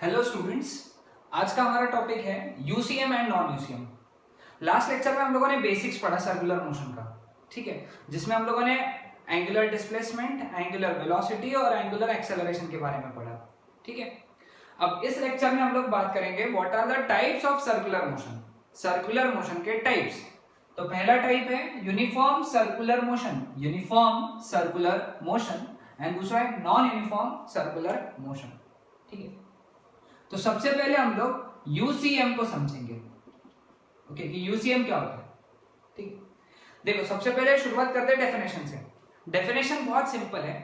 Hello students, आज का हमारा टॉपिक है UCM and non UCM. Last lecture में हम लोगों ने बेसिक्स पढ़ा सर्कुलर मोशन का, ठीक है, जिसमें हम लोगों ने एंगुलर डिस्प्लेसमेंट, एंगुलर वेलोसिटी और एंगुलर एक्सेलरेशन के बारे में पढ़ा, ठीक है। अब इस लेक्चर में हम लोग बात करेंगे what are the types of circular motion, circular motion के टाइप्स। तो पहला टाइप है uniform circular motion, uniform circular motion, and दूसरा है नॉन यूनिफॉर्म सर्कुलर मोशन, ठीक है। तो सबसे पहले हम लोग यूसीएम को समझेंगे, ओके, कि यूसीएम क्या होता है, ठीक। देखो, सबसे पहले शुरुआत करते हैं डेफिनेशन से। डेफिनेशन बहुत सिंपल है,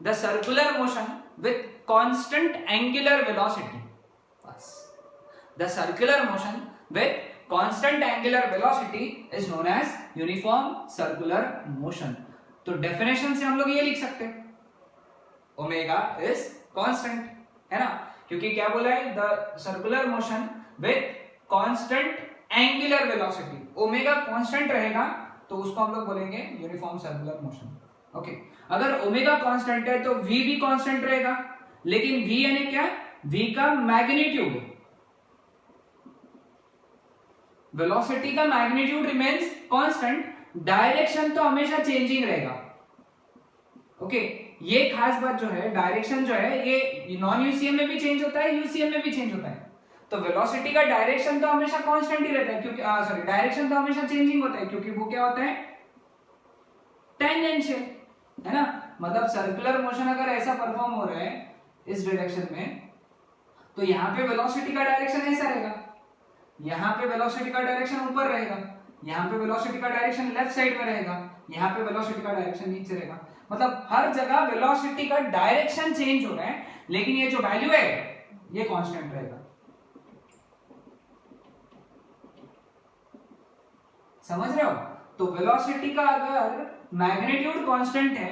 the circular motion with constant angular velocity, बस। The circular motion with constant angular velocity is known as uniform circular motion. तो डेफिनेशन से हम लोग ये लिख सकते हैं, ओमेगा इज कांस्टेंट, है ना, क्योंकि क्या बोला है, the circular motion with constant angular velocity, omega constant रहेगा तो उसको हम लोग बोलेंगे यूनिफॉर्म सर्कुलर मोशन, ओके। अगर ओमेगा कांस्टेंट है तो v भी कांस्टेंट रहेगा, लेकिन v यानी क्या, v का मैग्नीट्यूड, वेलोसिटी का मैग्नीट्यूड रिमेन्स कांस्टेंट, डायरेक्शन तो हमेशा चेंजिंग रहेगा, ओके। ये खास बात जो है, डायरेक्शन जो है ये नॉन यूसीएम में भी चेंज होता है, यूसीएम में भी चेंज होता है। तो वेलोसिटी का डायरेक्शन तो हमेशा कांस्टेंट ही रहता है, क्योंकि सॉरी, डायरेक्शन तो हमेशा चेंजिंग होता है, क्योंकि वो क्या होता है, टेंजेंशियल, है ना। मतलब सर्कुलर मोशन अगर ऐसा परफॉर्म हो रहा है इस डायरेक्शन में, तो यहाँ पे वेलोसिटी का डायरेक्शन ऐसा रहेगा, यहाँ पे वेलोसिटी का डायरेक्शन ऊपर रहेगा, यहाँ पे वेलोसिटी का डायरेक्शन लेफ्ट साइड में रहेगा, यहाँ पे वेलोसिटी का डायरेक्शन नीचे रहेगा। मतलब हर जगह वेलोसिटी का डायरेक्शन चेंज हो रहा है, लेकिन ये जो वैल्यू है ये कांस्टेंट रहेगा। समझ रहे हो? तो वेलोसिटी का अगर मैग्नीट्यूड कांस्टेंट है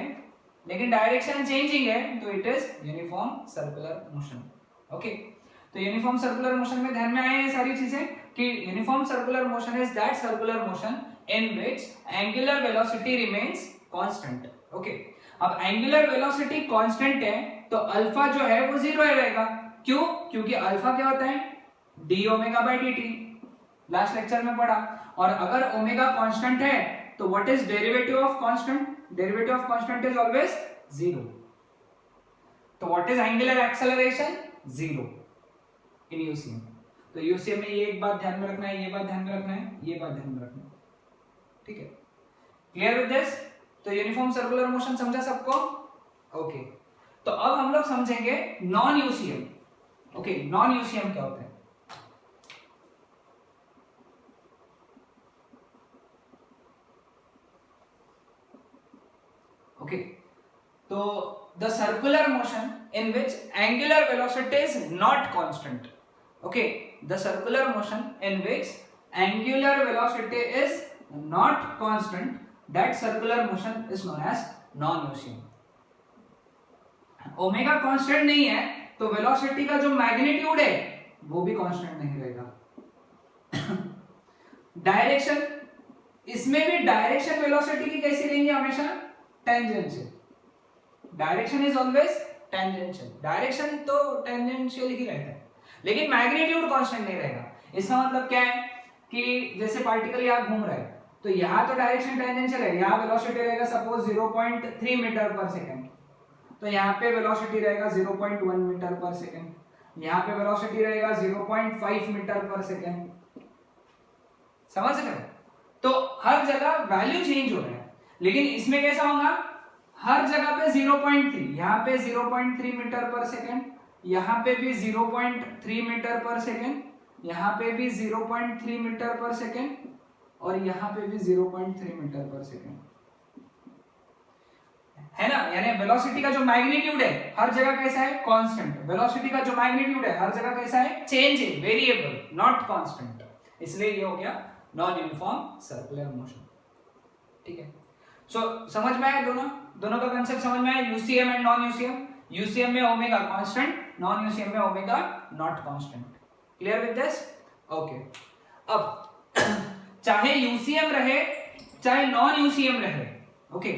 लेकिन डायरेक्शन चेंजिंग है तो it is uniform circular motion, okay. तो यूनिफॉर्म सर्कुलर मोशन में ध्यान में आए ये सारी चीजें कि uniform circular motion is that circular motion in which angular velocity remains constant, okay. अब एंगुलर वेलोसिटी कांस्टेंट है तो अल्फा जो है वो जीरो रहेगा, क्यों? क्योंकि अल्फा क्या होता है, d omega by dt, last lecture में पढ़ा। और अगर ओमेगा कांस्टेंट है तो what is derivative of constant, derivative of constant is always zero. तो what is angular acceleration, zero in UCM. तो यूसीएम में ये एक बात ध्यान में रखना है, ये बात ध्यान में रखना है, ये बात ध्यान में रखना है, ठीक है। Clear with this? तो यूनिफॉर्म सर्कुलर मोशन समझा सबको, ओके। तो अब हम लोग समझेंगे non UCM, okay. Non UCM क्या होता है? ओके, तो the circular motion in which angular velocity is not constant, okay. The circular motion in which angular velocity is not constant, that circular motion is known as non UCM. Omega constant नहीं है तो velocity का जो magnitude है वो भी constant नहीं रहेगा। डायरेक्शन, इसमें भी डायरेक्शन वेलोसिटी की कैसी रहेंगी, हमेशा tangential. Direction is always tangential, direction तो टेंजेंशियल ही रहता है, लेकिन मैग्नीट्यूड कांस्टेंट नहीं रहेगा। इसका मतलब क्या है कि जैसे पार्टिकल यहाँ घूम रहा है तो यहाँ तो डायरेक्शन टेंजेंशियल है, यहाँ वेलोसिटी रहेगा सपोज 0.3 मीटर पर सेकंड, तो यहाँ पे वेलोसिटी रहेगा 0.1 मीटर पर सेकंड, यहाँ पे वेलोसिटी रहेगा 0.5 मीटर पर सेकंड। समझ रहे हो? तो हर जगह वैल्यू चेंज हो रहा है, लेकिन इसमें कैसा होगा, हर जगह पे 0.3, यहाँ पे 0.3 मीटर पर सेकंड, यहाँ पे भी 0.3 मीटर पर सेकंड, यहाँ पे भी 0.3 मीटर पर सेकंड, और यहाँ पे भी 0.3 मीटर पर सेकंड, है ना। यानी वेलोसिटी का जो मैग्नीट्यूड है हर जगह कैसा है, कांस्टेंट। वेलोसिटी का जो मैग्नीट्यूड है हर जगह कैसा है, चेंजिंग, वेरिएबल, नॉट कांस्टेंट। इसलिए ये हो गया नॉन यूनिफॉर्म सर्कुलर मोशन, ठीक है। सो समझ में आया, दोनों का कांसेप्ट समझ में आया, UCM and non UCM. UCM में ओमेगा कांस्टेंट, नॉन यूसीएम में omega naught constant. Clear with this? Okay. अब चाहे यूसीएम रहे चाहे नॉन यूसीएम रहे, ओके,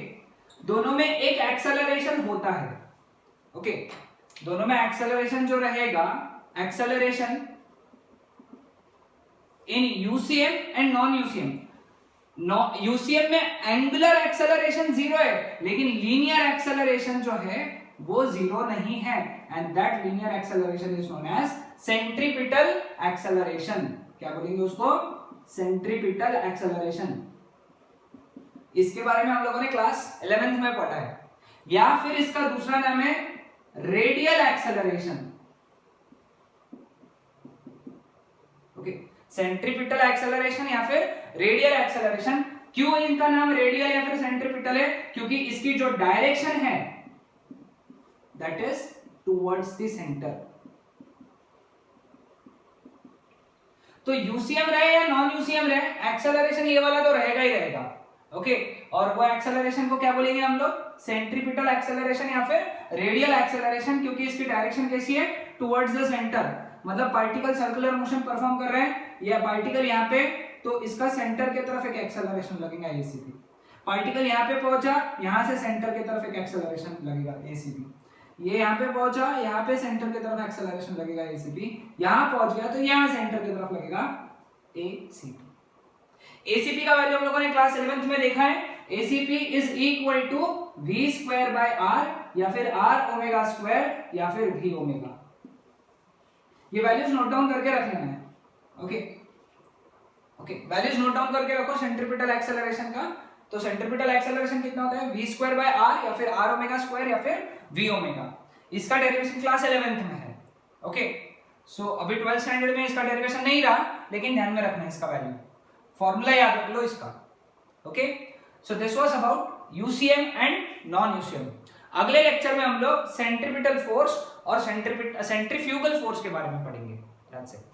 दोनों में एक एक्सेलरेशन होता है, ओके। दोनों में एक्सेलरेशन जो रहेगा acceleration in UCM and non UCM. UCM में एंगुलर एक्सेलरेशन जीरो है, लेकिन लीनियर एक्सेलरेशन जो है वो जीरो नहीं है, and that linear acceleration is known as centripetal acceleration. क्या बोलेंगे उसको? Centripetal acceleration. इसके बारे में हम लोगों ने क्लास 11th में पढ़ा है. या फिर इसका दूसरा नाम है radial acceleration. Okay, centripetal acceleration या फिर रेडियल एक्सेलरेशन. क्यों इनका नाम रेडियल या फिर सेंट्रीपिटल है? क्योंकि इसकी जो डायरेक्शन है that is towards the centre. तो यूसीएम रहे या नॉन यूसीएम रहे, एक्सेलरेशन ये वाला तो रहेगा ही रहेगा. ओके, और वो एक्सेलरेशन को क्या बोलेंगे हम लोग? सेंट्रीपिटल एक्सेलरेशन या फिर रेडियल एक्सेलरेशन, क्योंकि इसकी डायरेक्शन कैसी है? Towards the centre. मतलब पार्टिकल सर्कुलर मोशन परफॉर्म कर रहे हैं, या पार्टिकल यहाँ पे, तो इसका सेंटर की तरफ एक एक्सेलरेशन लगेगा एसीपी. पार्टिकल यहाँ पे पहुंचा, यहाँ से सेंटर की तरफ एक एक्सेलरेशन लगेगा एसीपी. ये यहाँ पे पहुंचा, यहाँ पे सेंटर की तरफ एक्सेलरेशन लगेगा एसीपी. यहाँ पहुंच गया तो यहाँ सेंटर की तरफ लगेगा एसीपी. एसीपी का वैल्यू हम लोगों ने क्लास 11th में देखा है. ACP is equal to v square by r, या फिर आर ओमेगा स्क्वायर, या फिर वी ओमेगा. ये वैल्यूज नोट डाउन करके रख लेना है. Okay okay, values note down करके रखो सेंट्रीपिटल एक्सेलरेशन का. तो सेंट्रीपिटल एक्सेलरेशन कितना होता है? वी स्क्वायर बाय आर, या फिर आर ओमेगा स्क्वायर, या फिर वी ओमेगा. इसका डेरिवेशन क्लास 11th में है. ओके, सो अभी 12th स्टैंडर्ड में इसका डेरिवेशन नहीं रहा, लेकिन ध्यान में रखना है इसका वैल्यू. फॉर्मूला याद रख लो इसका. Okay, so this was about UCM and non UCM. अगले लेक्चर में हम लोग सेंट्रीपिटल फोर्स और सेंट्रीफ्यूगल फोर्स के बारे में पढ़ेंगे. That's it.